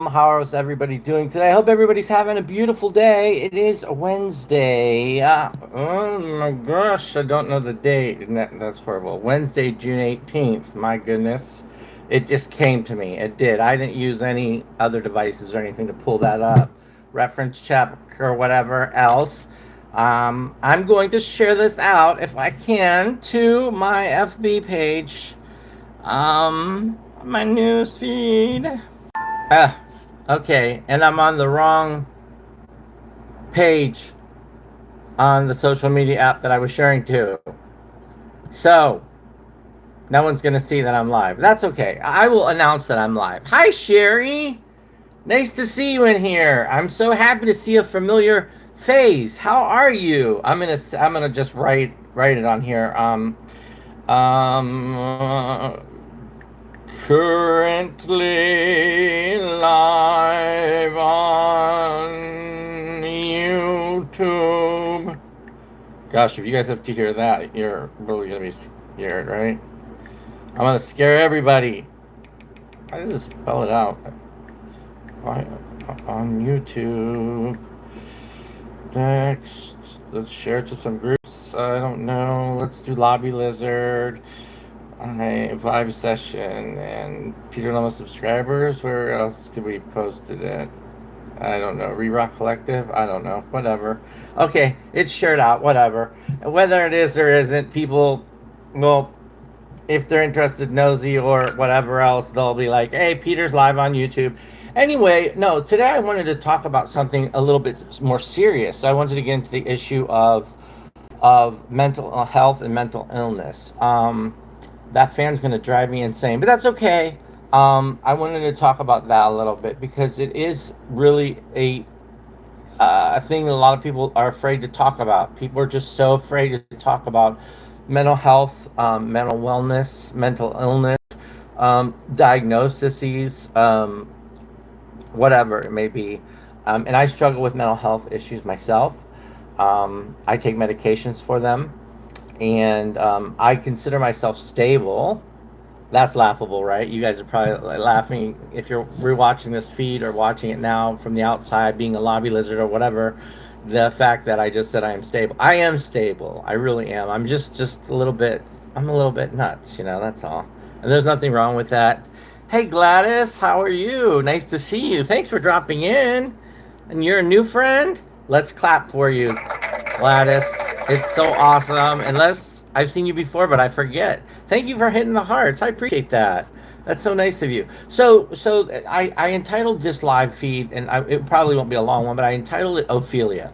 How is everybody doing today? I hope everybody's having a beautiful day. It is Wednesday. Oh my gosh, I don't know the date. That's horrible. Wednesday, June 18th. My goodness. It just came to me. It did. I didn't use any other devices or anything to pull that up. Reference check or whatever else. I'm going to share this out if I can to my FB page. My news feed. Ah, okay, and I'm on the wrong page on the social media app that I was sharing to. So, no one's going to see that I'm live. That's okay. I will announce that I'm live. Hi, Sherry. Nice to see you in here. I'm so happy to see a familiar face. How are you? I'm gonna just write it on here. Um, Currently live on YouTube. Gosh, if you guys have to hear that, you're really gonna be scared, right? I'm gonna scare everybody. I just spell it out. Why on YouTube? Next, let's share it to some groups. I don't know. Let's do Lobby Lizard. I vibe session and Peter Lama subscribers. Where else could we post it at? I don't know. Re-Rock Collective? I don't know. Whatever. Okay, it's shared out. Whatever. Whether it is or isn't, people, well, if they're interested, nosy, or whatever else, they'll be like, hey, Peter's live on YouTube. Anyway, no, today I wanted to talk about something a little bit more serious. So I wanted to get into the issue of mental health and mental illness. That fan's going to drive me insane, but that's okay. I wanted to talk about that a little bit because it is really a thing that a lot of people are afraid to talk about. People are just so afraid to talk about mental health, mental wellness, mental illness, diagnoses, whatever it may be. And I struggle with mental health issues myself. I take medications for them, and I consider myself stable. That's laughable, right? You guys are probably laughing if you're rewatching this feed or watching it now from the outside, being a lobby lizard or whatever. The fact that I just said I am stable. I am stable. I really am. I'm just a little bit. I'm a little bit nuts, that's all. And there's nothing wrong with that. Hey Gladys, how are you? Nice to see you. Thanks for dropping in. And you're a new friend? Let's clap for you, Gladys. It's so awesome. Unless I've seen you before, but I forget. Thank you for hitting the hearts. I appreciate that. That's so nice of you. So I entitled this live feed, and it probably won't be a long one, but I entitled it Ophelia.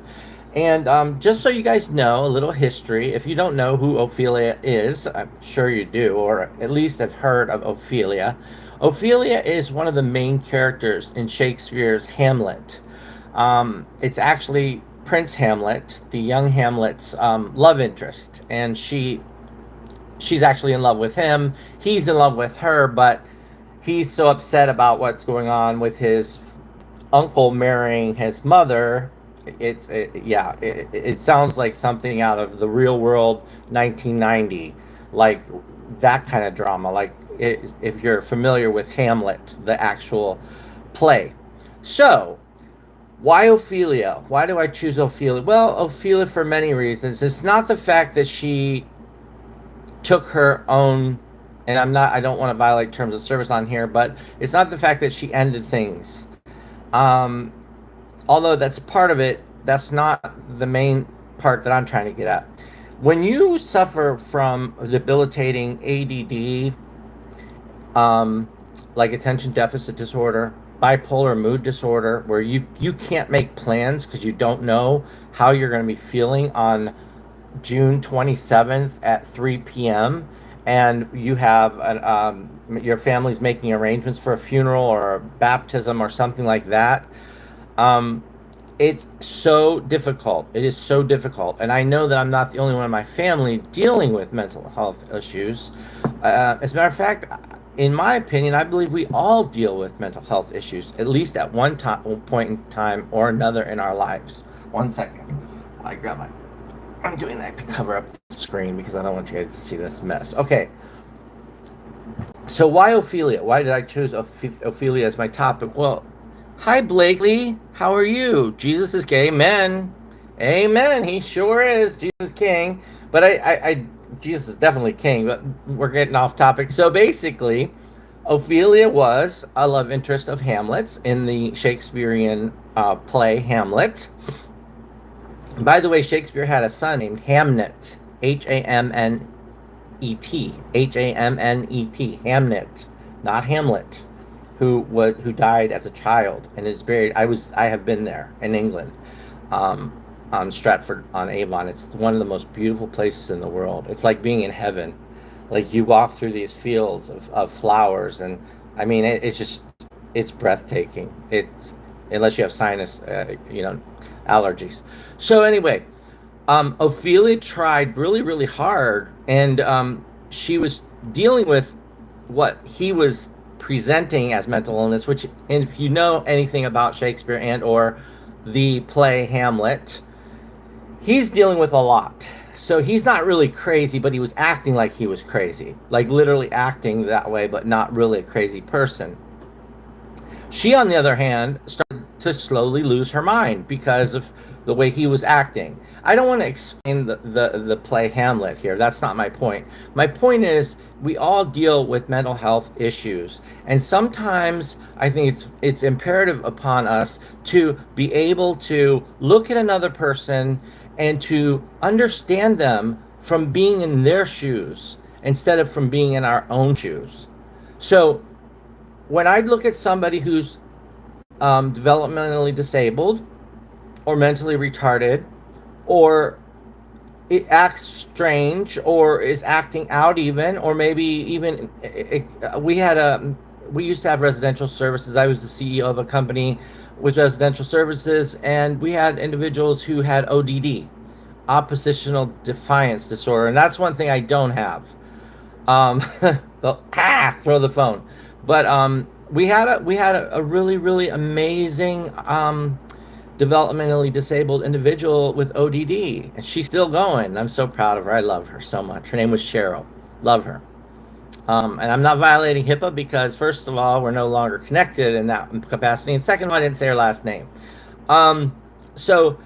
And just so you guys know a little history, if you don't know who Ophelia is, I'm sure you do, or at least have heard of Ophelia. Ophelia is one of the main characters in Shakespeare's Hamlet. It's actually Prince Hamlet, the young Hamlet's love interest, and she's actually in love with him. He's in love with her, but he's so upset about what's going on with his uncle marrying his mother. It sounds like something out of the Real World 1990, like that kind of drama. Like if you're familiar with Hamlet, the actual play. So why Ophelia? Why do I choose Ophelia? Well, Ophelia for many reasons. It's not the fact that she took her own, and I don't want to violate terms of service on here, but it's not the fact that she ended things. Um, Although that's part of it, that's not the main part that I'm trying to get at. When you suffer from debilitating ADD, like attention deficit disorder, bipolar mood disorder, where you can't make plans because you don't know how you're going to be feeling on June 27th at 3 p.m., and you have your family's making arrangements for a funeral or a baptism or something like that. Um, it's so difficult. It is so difficult. And I know that I'm not the only one in my family dealing with mental health issues. As a matter of fact, in my opinion, I believe we all deal with mental health issues, at least at one point in time or another in our lives. 1 second. I grab my. I'm doing that to cover up the screen because I don't want you guys to see this mess. Okay. So why Ophelia? Why did I choose Ophelia as my topic? Well, Hi, Blakely. How are you? Jesus is gay. Amen. Amen. He sure is. Jesus King. But Jesus is definitely king, but we're getting off topic. So basically, Ophelia was a love interest of Hamlet's in the Shakespearean play Hamlet. By the way, Shakespeare had a son named Hamnet. Hamnet. Hamnet. Hamnet, not Hamlet, who died as a child and is buried. I have been there in England, um, on Stratford on Avon. It's one of the most beautiful places in the world. It's like being in heaven. Like you walk through these fields of flowers, and I mean it's breathtaking. It's unless you have sinus, allergies. So anyway, Ophelia tried really, really hard, and she was dealing with what he was presenting as mental illness. Which, and if you know anything about Shakespeare and or the play Hamlet, he's dealing with a lot. So he's not really crazy, but he was acting like he was crazy, like literally acting that way, but not really a crazy person. She, on the other hand, started to slowly lose her mind because of the way he was acting. I don't want to explain the play Hamlet here. That's not my point. My point is we all deal with mental health issues. And sometimes I think it's imperative upon us to be able to look at another person and to understand them from being in their shoes instead of from being in our own shoes. So when I look at somebody who's developmentally disabled or mentally retarded, or it acts strange or is acting out, even, or maybe even we used to have residential services. I was the CEO of a company with residential services, and we had individuals who had ODD, oppositional defiance disorder, and that's one thing I don't have. Throw the phone. But we had a really, really amazing developmentally disabled individual with ODD, and she's still going. I'm so proud of her. I love her so much. Her name was Cheryl. Love her. And I'm not violating HIPAA because, first of all, we're no longer connected in that capacity, and second of all, I didn't say her last name. Um, so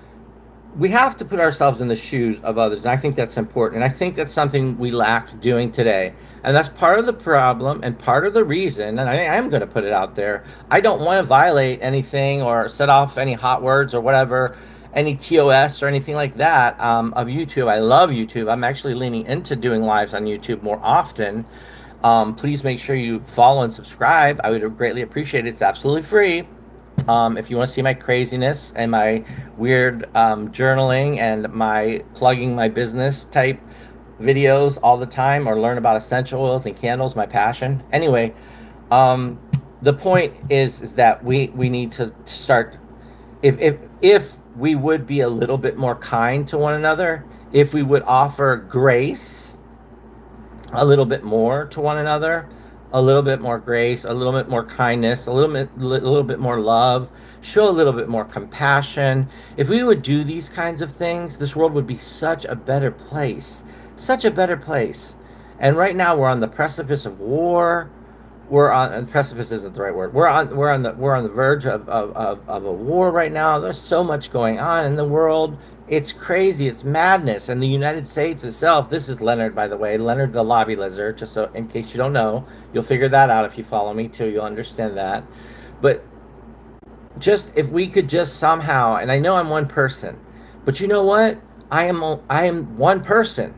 we have to put ourselves in the shoes of others. And I think that's important. And I think that's something we lack doing today. And that's part of the problem and part of the reason. And I am going to put it out there. I don't want to violate anything or set off any hot words or whatever, any TOS or anything like that, of YouTube. I love YouTube. I'm actually leaning into doing lives on YouTube more often. Please make sure you follow and subscribe. I would greatly appreciate it. It's absolutely free. If you want to see my craziness and my weird journaling and my plugging my business type videos all the time, or learn about essential oils and candles, my passion. Anyway, the point is that we need to start, if we would be a little bit more kind to one another, if we would offer grace a little bit more to one another, a little bit more grace, a little bit more kindness, a little bit more love, show a little bit more compassion. If we would do these kinds of things, this world would be such a better place. Such a better place. And right now we're on the precipice of war. We're on, and precipice isn't the right word. We're on the verge of a war right now. There's so much going on in the world. It's crazy. It's madness. And the United States itself, this is Leonard, by the way, Leonard the lobby lizard, just so in case you don't know, you'll figure that out if you follow me too. You'll understand that. But just if we could just somehow, and I know I'm one person, but you know what? I am one person.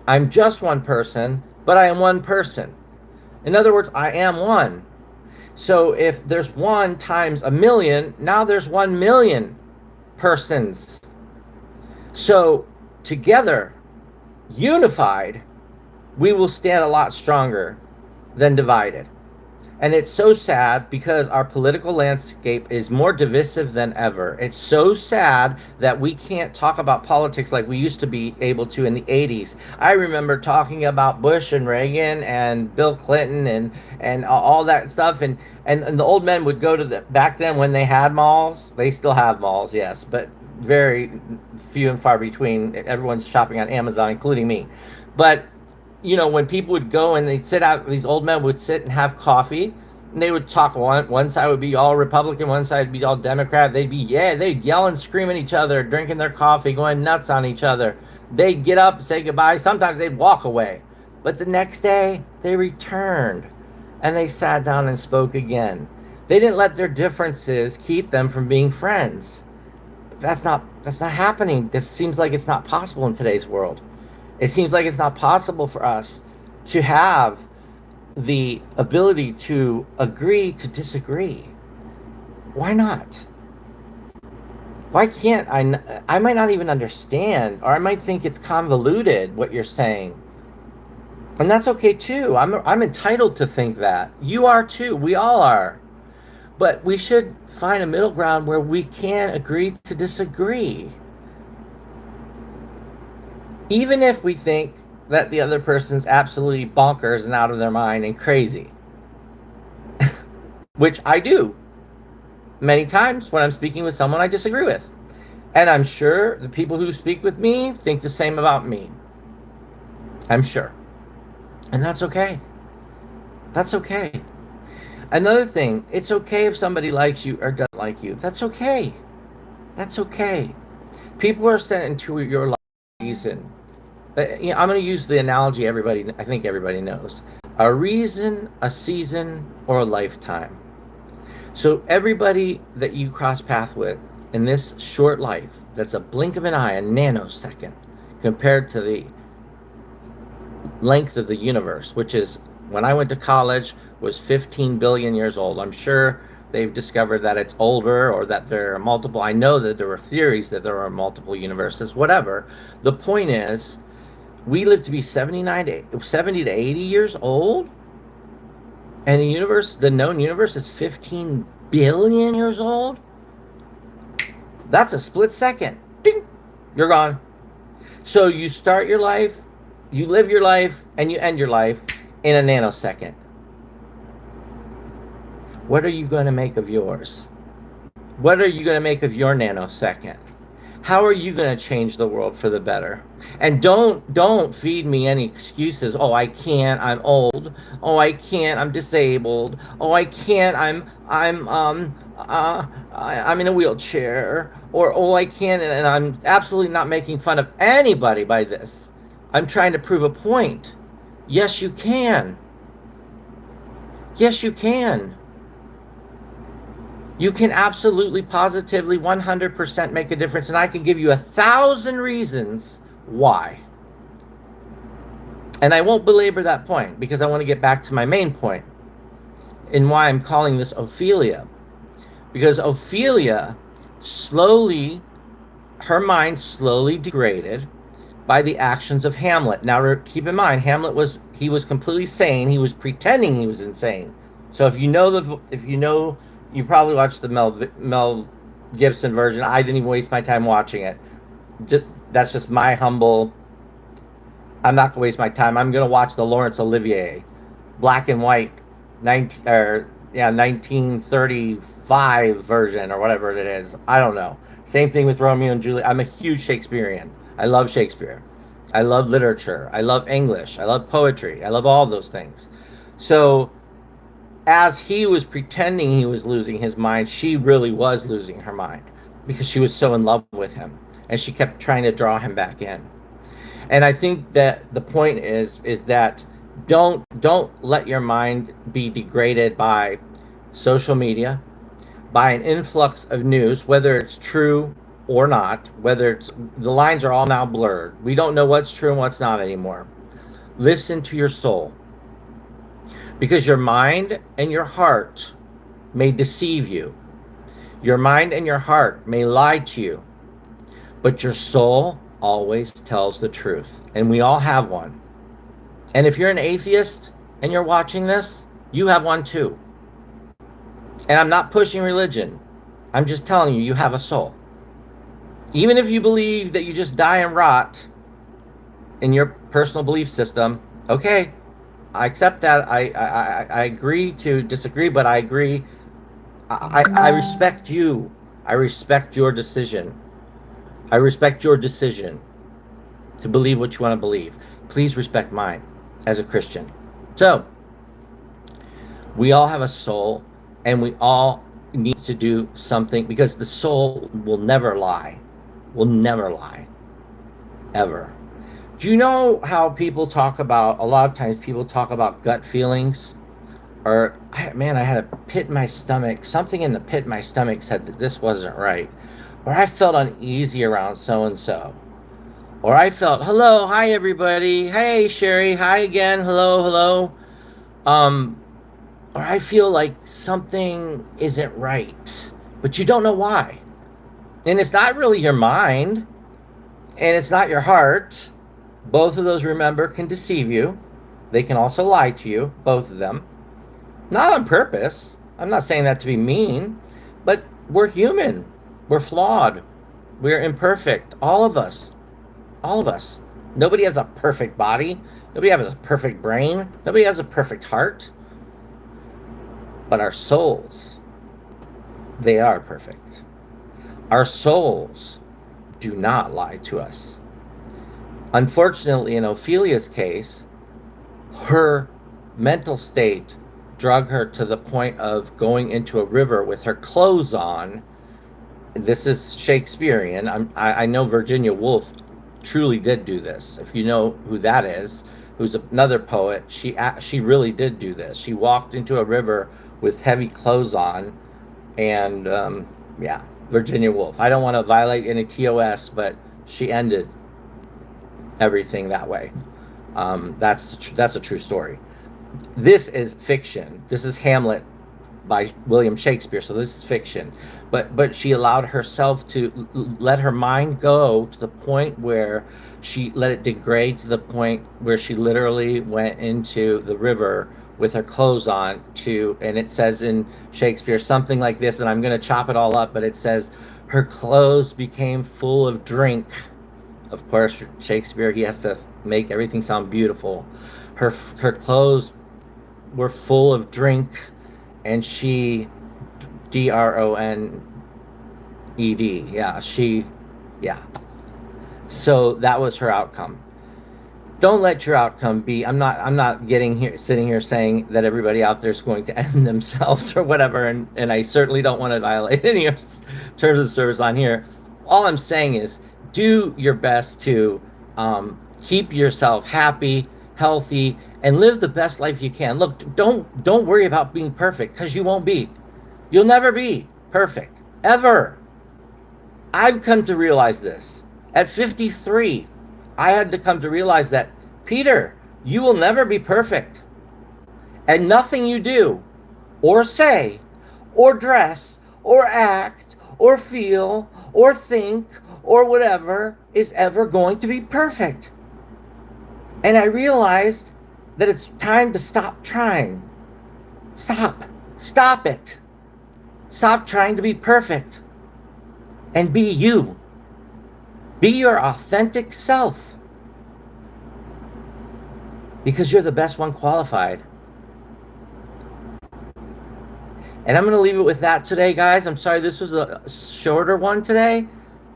I'm just one person, but I am one person. In other words, I am one. So if there's one times a million, now there's 1 million persons. So together, unified, we will stand a lot stronger than divided. And it's so sad because our political landscape is more divisive than ever. It's so sad that we can't talk about politics like we used to be able to in the 80s. I remember talking about Bush and Reagan and Bill Clinton and all that stuff. And the old men would go to back then when they had malls. They still have malls, yes, but very few and far between. Everyone's shopping on Amazon, including me. But when people would go and they'd sit out, these old men would sit and have coffee They would talk, one side would be all Republican, one side would be all Democrat. They'd yell and scream at each other, drinking their coffee, going nuts on each other. They'd get up, say goodbye. Sometimes they'd walk away. But the next day, they returned and they sat down and spoke again. They didn't let their differences keep them from being friends. That's not happening. This seems like it's not possible in today's world. It seems like it's not possible for us to have the ability to agree to disagree. Why not? Why can't I might not even understand, or I might think it's convoluted what you're saying. And that's okay too. I'm entitled to think that. You are too. We all are. But we should find a middle ground where we can agree to disagree. Even if we think that the other person's absolutely bonkers and out of their mind and crazy. Which I do many times when I'm speaking with someone I disagree with. And I'm sure the people who speak with me think the same about me. I'm sure. And that's okay. That's okay. Another thing, it's okay if somebody likes you or doesn't like you. That's okay. That's okay. People are sent into your life for a reason. I'm going to use the analogy I think everybody knows. A reason, a season, or a lifetime. So everybody that you cross path with in this short life, that's a blink of an eye, a nanosecond, compared to the length of the universe, which is, when I went to college, was 15 billion years old. I'm sure they've discovered that it's older, or that there are multiple. I know that there were theories that there are multiple universes, whatever. The point is, we live to be 70 to 80 years old, and the known universe is 15 billion years old. That's a split second. Ding! You're gone. So you start your life, you live your life, and you end your life in a nanosecond. What are you going to make of yours? What are you going to make of your nanosecond? How are you going to change the world for the better? And don't feed me any excuses. Oh, I can't. I'm old. Oh, I can't. I'm disabled. Oh, I can't. I'm in a wheelchair. Or oh, I can't. And I'm absolutely not making fun of anybody by this. I'm trying to prove a point. Yes, you can. Yes, you can. You can absolutely, positively, 100% make a difference. And I can give you 1,000 reasons why. And I won't belabor that point, because I want to get back to my main point and why I'm calling this Ophelia. Because Ophelia her mind slowly degraded by the actions of Hamlet. Now, keep in mind, Hamlet was completely sane. He was pretending he was insane. So if you know, you probably watched the Mel Gibson version. I didn't even waste my time watching it. That's just my humble. I'm not gonna waste my time. I'm gonna watch the Laurence Olivier, black and white, 1935 version or whatever it is. I don't know. Same thing with Romeo and Juliet. I'm a huge Shakespearean. I love Shakespeare. I love literature. I love English. I love poetry. I love all those things. So, as he was pretending he was losing his mind, she really was losing her mind, because she was so in love with him, and she kept trying to draw him back in. And I think that the point is that don't let your mind be degraded by social media, by an influx of news, whether it's true or not, the lines are all now blurred. We don't know what's true and what's not anymore. Listen to your soul. Because your mind and your heart may deceive you. Your mind and your heart may lie to you. But your soul always tells the truth. And we all have one. And if you're an atheist and you're watching this, you have one too. And I'm not pushing religion. I'm just telling you, you have a soul. Even if you believe that you just die and rot in your personal belief system, okay, I accept that. I agree to disagree, but I agree. I respect you. I respect your decision. I respect your decision to believe what you want to believe. Please respect mine as a Christian. So, We all have a soul, and we all need to do something because the soul will never lie. Will never lie. Ever. Do you know how people talk about, a lot of times people talk about gut feelings? Or, man, I had a pit in my stomach. Something in the pit in my stomach said that this wasn't right. Or I felt uneasy around so and so. Or I felt, hello, hi everybody. Hey Sherry, hi again. Hello, hello. Um, or I feel like something isn't right, but you don't know why. And it's not really your mind, and it's not your heart. Both of those, remember, can deceive you. They can also lie to you, both of them. Not on purpose. I'm not saying that to be mean, but we're human. We're flawed. We're imperfect. All of us. All of us. Nobody has a perfect body. Nobody has a perfect brain. Nobody has a perfect heart. But our souls, they are perfect. Our souls do not lie to us. Unfortunately, in Ophelia's case, her mental state drug her to the point of going into a river with her clothes on. This is Shakespearean. I know Virginia Woolf truly did do this. If you know who that is, who's another poet, she really did do this. She walked into a river with heavy clothes on, and yeah, Virginia Woolf. I don't want to violate any TOS, but she ended everything that way. That's a true story. This is fiction. This is Hamlet by William Shakespeare, so this is fiction. But she allowed herself to let her mind go to the point where she let it degrade to the point where she literally went into the river with her clothes on to, and it says in Shakespeare something like this, and I'm going to chop it all up, but it says her clothes became full of drink. Of course, Shakespeare, he has to make everything sound beautiful. Her clothes were full of drink, and she, DRONED, yeah. So that was her outcome. Don't let your outcome be, I'm not sitting here saying that everybody out there is going to end themselves or whatever, and I certainly don't want to violate any terms of service on here. All I'm saying is do your best to keep yourself happy, healthy, and live the best life you can. Look, don't worry about being perfect, because you won't be. You'll never be perfect, ever. I've come to realize this. At 53, I had to come to realize that, Peter, you will never be perfect. And nothing you do, or say, or dress, or act, or feel, or think, or whatever is ever going to be perfect. And I realized that it's time to stop trying. Stop it. Stop trying to be perfect. And be you. Be your authentic self. Because you're the best one qualified. And I'm going to leave it with that today, guys. I'm sorry this was a shorter one today.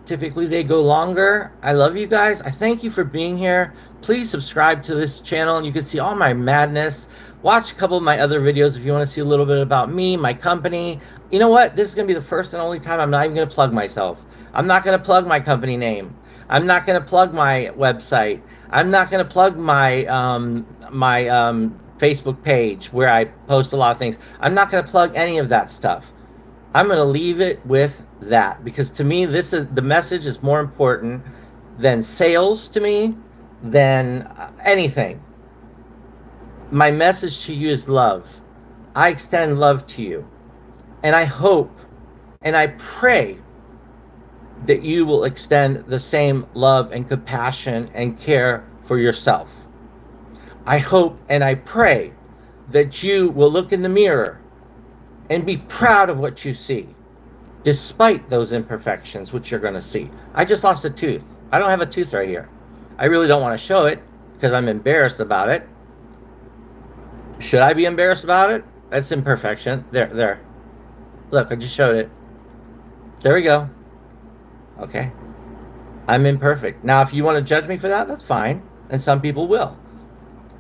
Typically they go longer. I love you guys. I thank you for being here. Please subscribe to this channel, and you can see all my madness. Watch a couple of my other videos if you want to see a little bit about me, my company. You know what? This is going to be the first and only time I'm not even going to plug myself. I'm not going to plug my company name. I'm not going to plug my website. I'm not going to plug my Facebook page where I post a lot of things. I'm not going to plug any of that stuff. I'm going to leave it with that, because to me, this is the message is more important than sales to me, than anything. My message to you is love. I extend love to you. And I hope and I pray that you will extend the same love and compassion and care for yourself. I hope and I pray that you will look in the mirror and be proud of what you see, despite those imperfections which you're going to see. I just lost a tooth. I don't have a tooth right here. I really don't want to show it because I'm embarrassed about it. Should I be embarrassed about it? That's imperfection. There. Look, I just showed it. There we go. Okay. I'm imperfect. Now, if you want to judge me for that, that's fine. And some people will.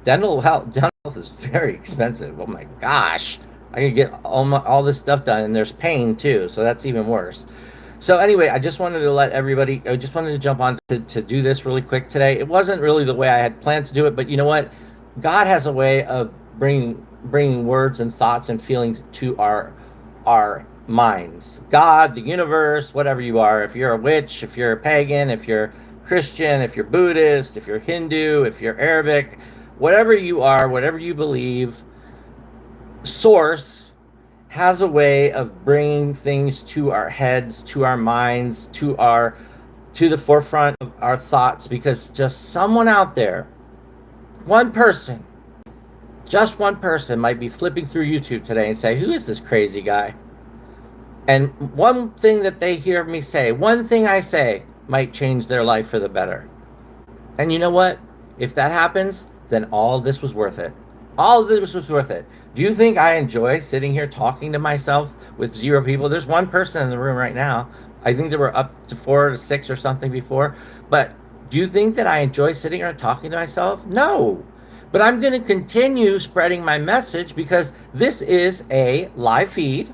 Dental health is very expensive. Oh my gosh. I could get all this stuff done, and there's pain too, so that's even worse. So anyway, I just wanted to let everybody. I just wanted to jump on to do this really quick today. It wasn't really the way I had planned to do it, but you know what? God has a way of bringing words and thoughts and feelings to our minds. God, the universe, whatever you are. If you're a witch, if you're a pagan, if you're Christian, if you're Buddhist, if you're Hindu, if you're Arabic, whatever you are, whatever you believe, Source has a way of bringing things to our heads, to our minds, to the forefront of our thoughts, because just someone out there, one person, just one person might be flipping through YouTube today and say, "Who is this crazy guy?" And one thing that they hear me say, one thing I say, might change their life for the better. And you know what? If that happens, then all of this was worth it. All of this was worth it. Do you think I enjoy sitting here talking to myself with zero people? There's one person in the room right now. I think there were up to 4 to 6 or something before. But do you think that I enjoy sitting here talking to myself? No. But I'm going to continue spreading my message because this is a live feed.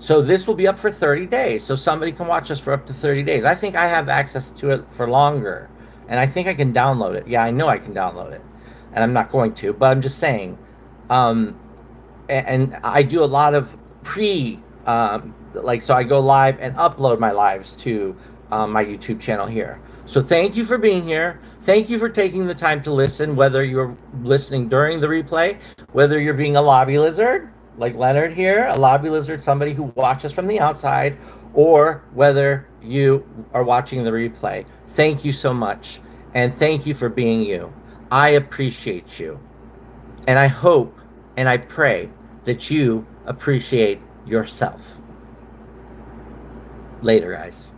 So this will be up for 30 days. So somebody can watch us for up to 30 days. I think I have access to it for longer. And I think I can download it. Yeah, I know I can download it. And I'm not going to, but I'm just saying. Um, and I do a lot of so I go live and upload my lives to my YouTube channel here. So thank you for being here. Thank you for taking the time to listen, whether you're listening during the replay, whether you're being a lobby lizard, like Leonard here, a lobby lizard, somebody who watches from the outside, or whether you are watching the replay. Thank you so much. And thank you for being you. I appreciate you. And I hope and I pray that you appreciate yourself. Later, guys.